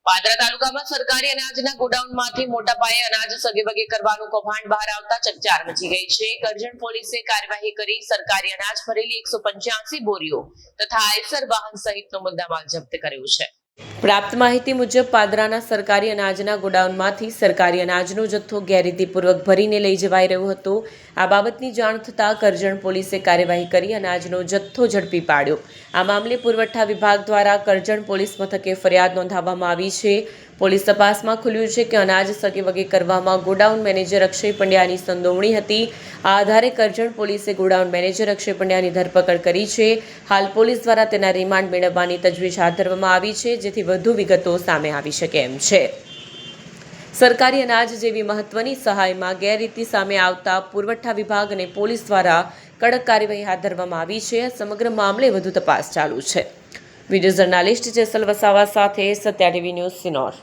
પાદરા તાલુકામાં સરકારી અનાજના ગોડાઉનમાંથી મોટા પાયે અનાજ સગેવગે કરવાનું કૌભાંડ બહાર આવતા ચકચાર મચી ગઈ છે। કરજણ પોલીસે કાર્યવાહી કરી સરકારી અનાજ ભરેલી 185 બોરીઓ તથા આયસર વાહન સહિતનો મુદ્દામાલ જપ્ત કર્યો છે। પ્રાપ્ત માહિતી મુજબ પાદરાના સરકારી અનાજના ગોડાઉનમાંથી સરકારી અનાજનો જથ્થો ગેરરીતિપૂર્વક ભરીને લઈ જવાઈ રહ્યો હતો। આ બાબતની જાણ થતાં કરજણ પોલીસે કાર્યવાહી કરી અનાજનો જથ્થો ઝડપી પાડ્યો। આ મામલે પુરવઠા વિભાગ દ્વારા કરજણ પોલીસ મથકે ફરિયાદ નોંધાવવામાં આવી છે। પોલીસ તપાસમાં ખુલ્યું છે કે અનાજ સગેવગે કરવામાં ગોડાઉન મેનેજર અક્ષય પંડ્યાની સંડોવણી હતી। આ આધારે કરજણ પોલીસે ગોડાઉન મેનેજર અક્ષય પંડ્યાની ધરપકડ કરી છે। હાલ પોલીસ દ્વારા તેના રિમાન્ડ મેળવવાની તજવીજ હાથ ધરવામાં આવી છે, જેથી વધુ વિગતો સામે આવી શકે એમ છે। સરકારી અનાજ જેવી મહત્વની સહાયમાં ગેરરીતિ સામે આવતા પુરવઠા વિભાગ અને પોલીસ દ્વારા કડક કાર્યવાહી હાથ ધરવામાં આવી છે। સમગ્ર મામલે વધુ તપાસ ચાલુ છે। વિડીયો જર્નાલિસ્ટ જેસલ વસાવા સાથે સત્યા ટીવી ન્યૂઝ સિનોર।